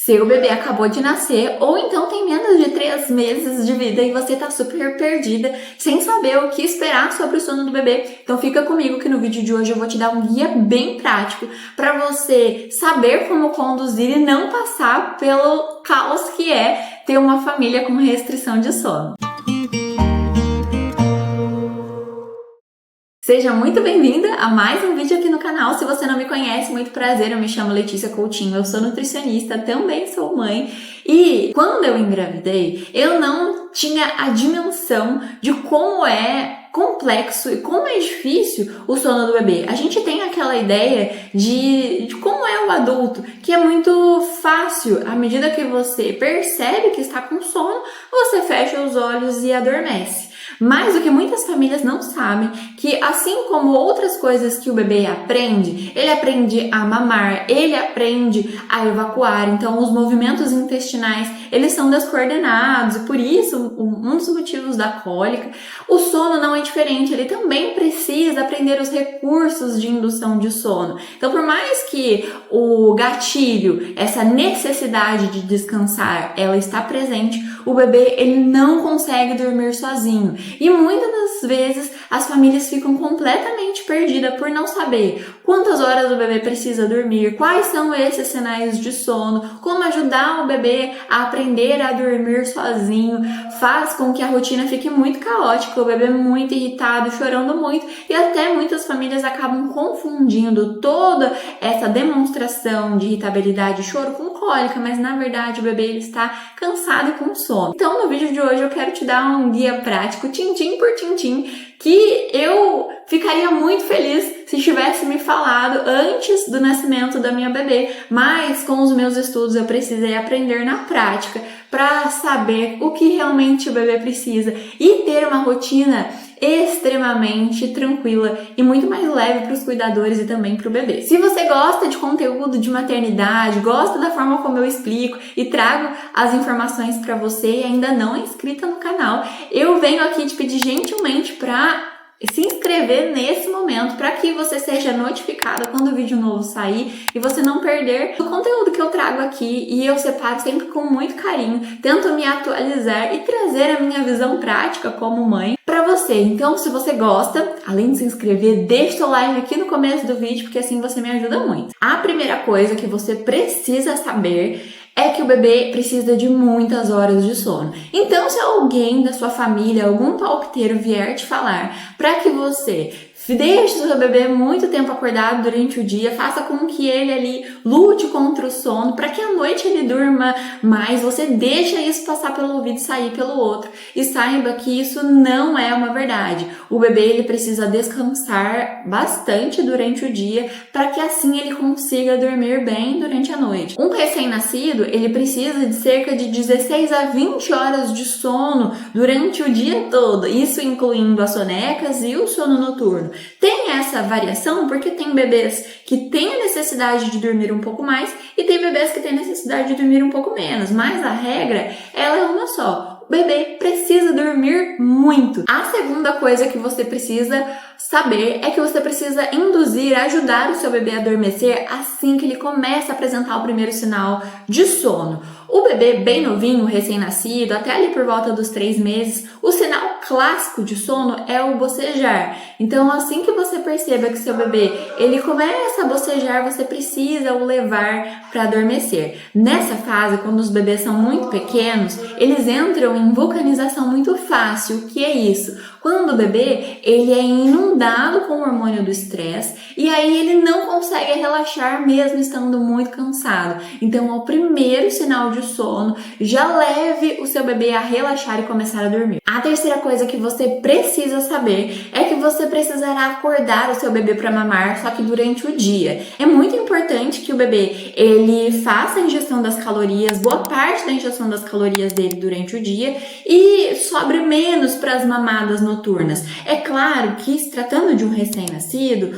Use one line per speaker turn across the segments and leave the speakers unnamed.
Seu bebê acabou de nascer ou então tem menos de 3 meses de vida e você tá super perdida, sem saber o que esperar sobre o sono do bebê. Então fica comigo que no vídeo de hoje eu vou te dar um guia bem prático para você saber como conduzir e não passar pelo caos que é ter uma família com restrição de sono. Seja muito bem-vinda a mais um vídeo aqui no canal. Se você não me conhece, muito prazer, eu me chamo Letícia Coutinho, eu sou nutricionista, também sou mãe. E quando eu engravidei, eu não tinha a dimensão de como é complexo e como é difícil o sono do bebê. A gente tem aquela ideia de como é o adulto, que é muito fácil. À medida que você percebe que está com sono, você fecha os olhos e adormece. Mas o que muitas famílias não sabem, que assim como outras coisas que o bebê aprende, ele aprende a mamar, ele aprende a evacuar, então os movimentos intestinais, eles são descoordenados, e por isso, um dos motivos da cólica, o sono não é diferente, ele também precisa aprender os recursos de indução de sono. Então, por mais que o gatilho, essa necessidade de descansar, ela está presente, o bebê, ele não consegue dormir sozinho. E muitas das vezes as famílias ficam completamente perdidas por não saber quantas horas o bebê precisa dormir, quais são esses sinais de sono, como ajudar o bebê a aprender a dormir sozinho, faz com que a rotina fique muito caótica, o bebê muito irritado, chorando muito, e até muitas famílias acabam confundindo toda essa demonstração de irritabilidade e choro com cólica, mas na verdade o bebê ele está cansado e com sono. Então no vídeo de hoje eu quero te dar um guia prático, tintim por tintim, que eu ficaria muito feliz se tivesse me falado antes do nascimento da minha bebê, mas com os meus estudos eu precisei aprender na prática para saber o que realmente o bebê precisa e ter uma rotina extremamente tranquila e muito mais leve para os cuidadores e também para o bebê. Se você gosta de conteúdo de maternidade, gosta da forma como eu explico e trago as informações para você e ainda não é inscrita no canal, eu venho aqui te pedir gentilmente para se inscrever nesse momento para que você seja notificada quando o vídeo novo sair e você não perder o conteúdo que eu trago aqui, e eu separo sempre com muito carinho, tento me atualizar e trazer a minha visão prática como mãe para você. Então, se você gosta, além de se inscrever, deixa o like aqui no começo do vídeo, porque assim você me ajuda muito. A primeira coisa que você precisa saber é que o bebê precisa de muitas horas de sono. Então, se alguém da sua família, algum palpiteiro vier te falar para que você deixe o seu bebê muito tempo acordado durante o dia, faça com que ele ali lute contra o sono, para que à noite ele durma mais, você deixa isso passar pelo ouvido e sair pelo outro. E saiba que isso não é uma verdade. O bebê ele precisa descansar bastante durante o dia, para que assim ele consiga dormir bem durante a noite. Um recém-nascido, ele precisa de cerca de 16 a 20 horas de sono durante o dia todo, isso incluindo as sonecas e o sono noturno. Tem essa variação porque tem bebês que têm a necessidade de dormir um pouco mais e tem bebês que têm necessidade de dormir um pouco menos, mas a regra ela é uma só. O bebê precisa dormir muito. A segunda coisa que você precisa saber é que você precisa induzir, ajudar o seu bebê a adormecer assim que ele começa a apresentar o primeiro sinal de sono. O bebê bem novinho, recém-nascido, até ali por volta dos 3 meses, o sinal clássico de sono é o bocejar. Então, assim que você perceba que seu bebê ele começa a bocejar, você precisa o levar para adormecer. Nessa fase, quando os bebês são muito pequenos, eles entram em vulcanização muito fácil. O que é isso? Quando o bebê ele é inundado com o hormônio do estresse e aí ele não consegue relaxar mesmo estando muito cansado. Então, ao primeiro sinal de sono, já leve o seu bebê a relaxar e começar a dormir. A terceira coisa que você precisa saber é que você precisará acordar o seu bebê para mamar, só que durante o dia. É muito importante que o bebê ele faça a ingestão das calorias, boa parte da ingestão das calorias dele durante o dia, e sobre menos para as mamadas noturnas. É claro que, se tratando de um recém-nascido,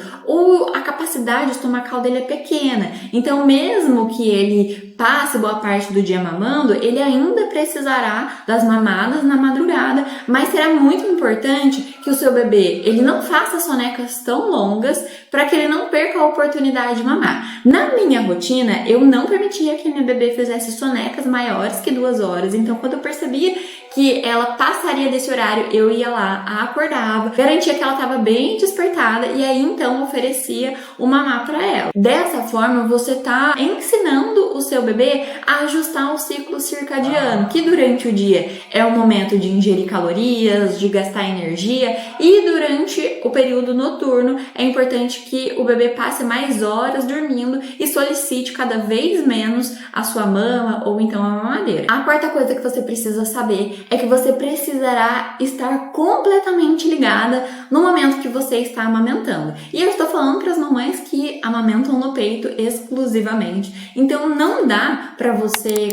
a capacidade estomacal dele é pequena, então mesmo que ele passe boa parte do dia mamando, ele ainda precisará das mamadas na madrugada, mas será muito importante que o seu bebê ele não faça sonecas tão longas para que ele não perca a oportunidade de mamar. Na minha rotina, eu não permitia que minha bebê fizesse sonecas maiores que 2 horas, então quando eu percebia que ela passaria desse horário, eu ia lá, a acordava, garantia que ela estava bem despertada e aí então oferecia o mamar para ela. Dessa forma, você está ensinando o seu bebê a ajustar o ciclo circadiano, que durante o dia é o momento de ingerir calorias, de gastar energia, e durante o período noturno é importante que o bebê passe mais horas dormindo e solicite cada vez menos a sua mama ou então a mamadeira. A quarta coisa que você precisa saber é que você precisará estar completamente ligada no momento que você está amamentando. E eu estou falando para as mamães que amamentam no peito exclusivamente. Então não dá para você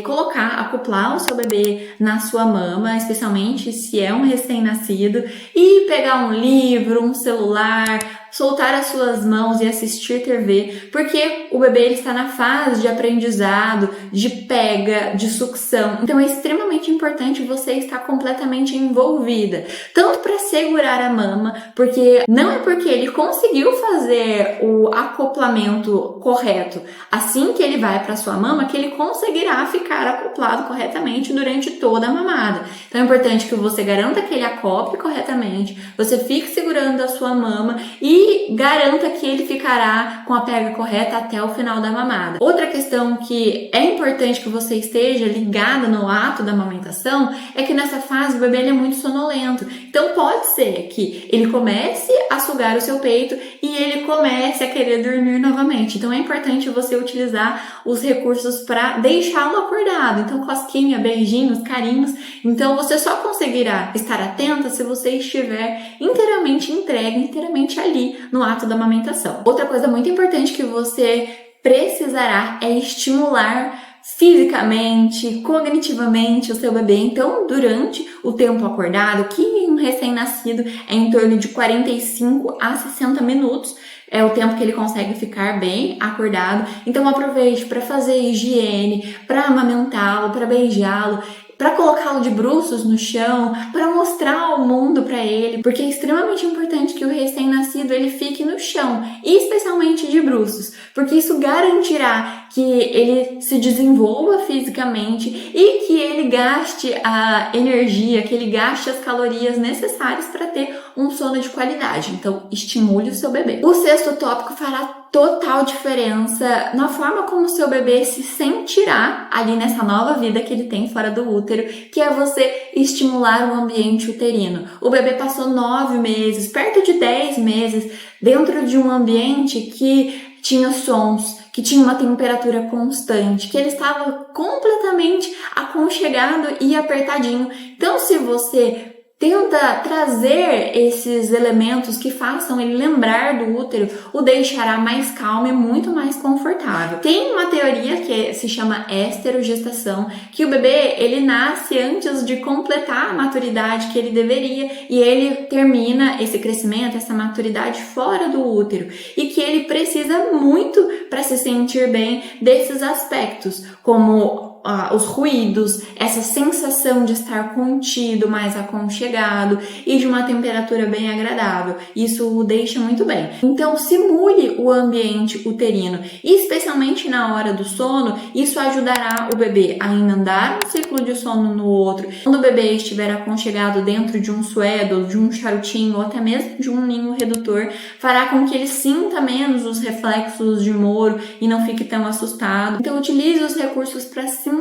acoplar o seu bebê na sua mama, especialmente se é um recém-nascido, e pegar um livro, um celular, soltar as suas mãos e assistir TV, porque o bebê ele está na fase de aprendizado, de pega, de sucção. Então é extremamente importante você estar completamente envolvida, tanto para segurar a mama, porque não é porque ele conseguiu fazer o acoplamento correto assim que ele vai para sua mama que ele conseguirá ficar acoplado corretamente durante toda a mamada. Então é importante que você garanta que ele acople corretamente, você fique segurando a sua mama e garanta que ele ficará com a pega correta até o final da mamada. Outra questão que é importante que você esteja ligada no ato da amamentação é que nessa fase o bebê ele é muito sonolento. Então pode ser que ele comece a sugar o seu peito e ele comece a querer dormir novamente. Então é importante você utilizar os recursos para deixá-lo acordado. Então cosquinha, beijinhos, carinhos. Então você só conseguirá estar atenta se você estiver inteiramente entregue, inteiramente ali no ato da amamentação. Outra coisa muito importante que você precisará é estimular fisicamente, cognitivamente o seu bebê. Então, durante o tempo acordado, que em um recém-nascido é em torno de 45 a 60 minutos, é o tempo que ele consegue ficar bem acordado. Então, aproveite para fazer higiene, para amamentá-lo, para beijá-lo, para colocá-lo de bruços no chão, para mostrar o mundo para ele, porque é extremamente importante que o recém-nascido ele fique no chão, e especialmente de bruços, porque isso garantirá que ele se desenvolva fisicamente e que ele gaste a energia, que ele gaste as calorias necessárias para ter um sono de qualidade. Então, estimule o seu bebê. O sexto tópico fará total diferença na forma como o seu bebê se sentirá ali nessa nova vida que ele tem fora do útero, que é você estimular o ambiente uterino. O bebê passou 9 meses, perto de 10 meses, dentro de um ambiente que tinha sons, que tinha uma temperatura constante, que ele estava completamente aconchegado e apertadinho. Então, se você tenta trazer esses elementos que façam ele lembrar do útero, o deixará mais calmo e muito mais confortável. Tem uma teoria que se chama esterogestação, que o bebê ele nasce antes de completar a maturidade que ele deveria e ele termina esse crescimento, essa maturidade fora do útero, e que ele precisa muito para se sentir bem desses aspectos, como os ruídos, essa sensação de estar contido, mais aconchegado e de uma temperatura bem agradável. Isso o deixa muito bem. Então, simule o ambiente uterino, e especialmente na hora do sono, isso ajudará o bebê a emendar um ciclo de sono no outro. Quando o bebê estiver aconchegado dentro de um suedo, de um charutinho ou até mesmo de um ninho redutor, fará com que ele sinta menos os reflexos de moro e não fique tão assustado. Então, utilize os recursos para simular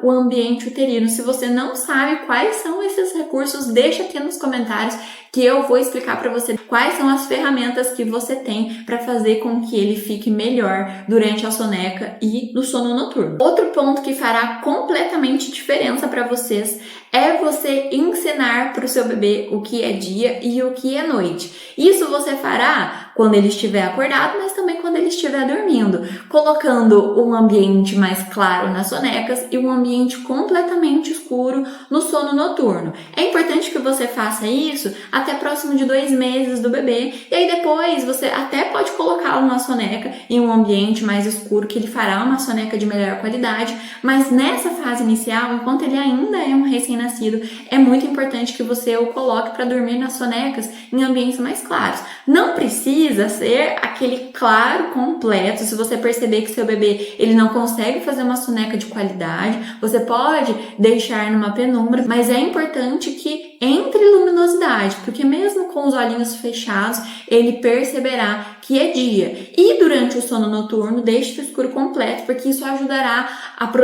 o ambiente uterino. Se você não sabe quais são esses recursos, deixa aqui nos comentários que eu vou explicar para você quais são as ferramentas que você tem para fazer com que ele fique melhor durante a soneca e no sono noturno. Outro ponto que fará completamente diferença para vocês é você ensinar para o seu bebê o que é dia e o que é noite. Isso você fará quando ele estiver acordado, mas também quando ele estiver dormindo, colocando um ambiente mais claro nas sonecas e um ambiente completamente escuro no sono noturno. É importante que você faça isso até próximo de 2 meses do bebê, e aí depois você até pode colocá-lo na soneca em um ambiente mais escuro, que ele fará uma soneca de melhor qualidade, mas nessa fase inicial, enquanto ele ainda é um recém-nascido, é muito importante que você o coloque para dormir nas sonecas em ambientes mais claros. Não precisa ser aquele claro completo. Se você perceber que seu bebê ele não consegue fazer uma soneca de qualidade, você pode deixar numa penumbra, mas é importante que entre luminosidade, porque mesmo com os olhinhos fechados, ele perceberá que é dia. E durante o sono noturno, deixe o escuro completo, porque isso ajudará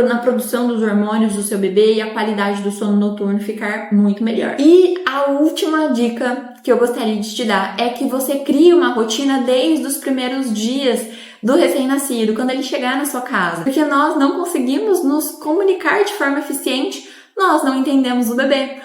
na produção dos hormônios do seu bebê e a qualidade do sono noturno ficar muito melhor. E a última dica que eu gostaria de te dar é que você crie uma rotina desde os primeiros dias do recém-nascido, quando ele chegar na sua casa. Porque nós não conseguimos nos comunicar de forma eficiente, nós não entendemos o bebê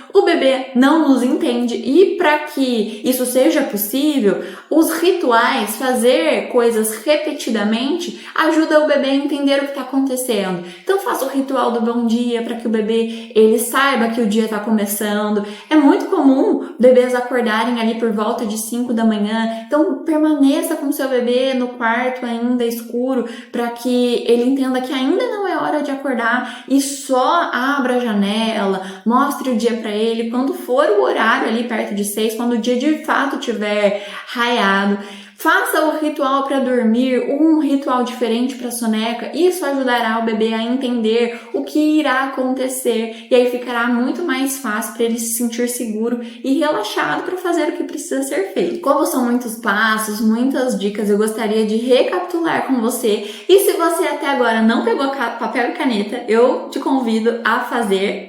não nos entende, e para que isso seja possível, os rituais, fazer coisas repetidamente, ajuda o bebê a entender o que está acontecendo. Então faça o ritual do bom dia para que o bebê ele saiba que o dia está começando. É muito comum bebês acordarem ali por volta de 5 da manhã, então permaneça com seu bebê no quarto ainda escuro para que ele entenda que ainda não é hora de acordar e só abra a janela, mostre o dia para ele quando for o horário ali perto de 6, quando o dia de fato tiver raiado. Faça o ritual para dormir, um ritual diferente para soneca. Isso ajudará o bebê a entender o que irá acontecer e aí ficará muito mais fácil para ele se sentir seguro e relaxado para fazer o que precisa ser feito. Como são muitos passos, muitas dicas, eu gostaria de recapitular com você. E se você até agora não pegou papel e caneta, eu te convido a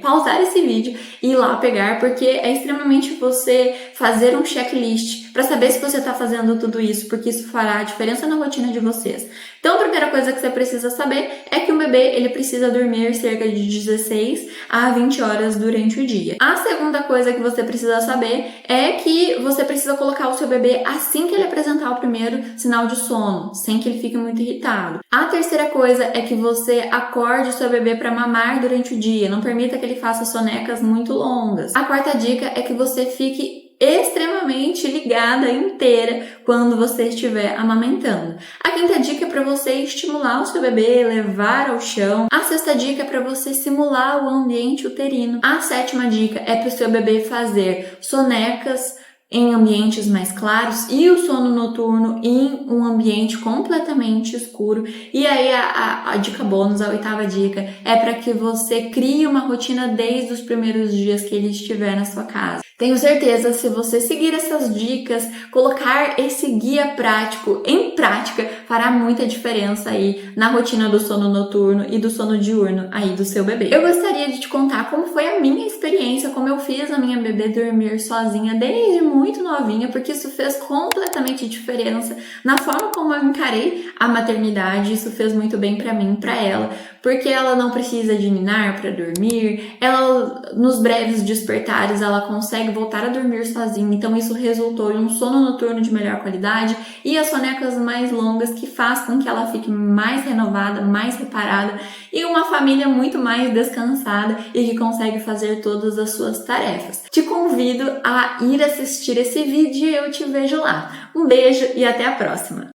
pausar esse vídeo e ir lá pegar, porque é extremamente você fazer um checklist para saber se você está fazendo tudo isso, porque isso fará a diferença na rotina de vocês. Então, a primeira coisa que você precisa saber é que o bebê ele precisa dormir cerca de 16 a 20 horas durante o dia. A segunda coisa que você precisa saber é que você precisa colocar o seu bebê assim que ele apresentar o primeiro sinal de sono, sem que ele fique muito irritado. A terceira coisa é que você acorde o seu bebê para mamar durante o dia, não permita que ele faça sonecas muito longas. A quarta dica é que você fique extremamente ligada inteira quando você estiver amamentando. A quinta dica é para você estimular o seu bebê, levar ao chão. A sexta dica é para você simular o ambiente uterino. A sétima dica é para o seu bebê fazer sonecas em ambientes mais claros e o sono noturno em um ambiente completamente escuro. E aí a dica bônus, a oitava dica, é para que você crie uma rotina desde os primeiros dias que ele estiver na sua casa. Tenho certeza, se você seguir essas dicas, colocar esse guia prático em prática, fará muita diferença aí na rotina do sono noturno e do sono diurno aí do seu bebê. Eu gostaria de te contar como foi a minha experiência, como eu fiz a minha bebê dormir sozinha desde muito novinha, porque isso fez completamente diferença na forma como eu encarei a maternidade. Isso fez muito bem pra mim, pra ela, porque ela não precisa de ninar para dormir, ela nos breves despertares ela consegue voltar a dormir sozinha, então isso resultou em um sono noturno de melhor qualidade e as sonecas mais longas, que faz com que ela fique mais renovada, mais reparada e uma família muito mais descansada e que consegue fazer todas as suas tarefas. Te convido a ir assistir esse vídeo e eu te vejo lá. Um beijo e até a próxima!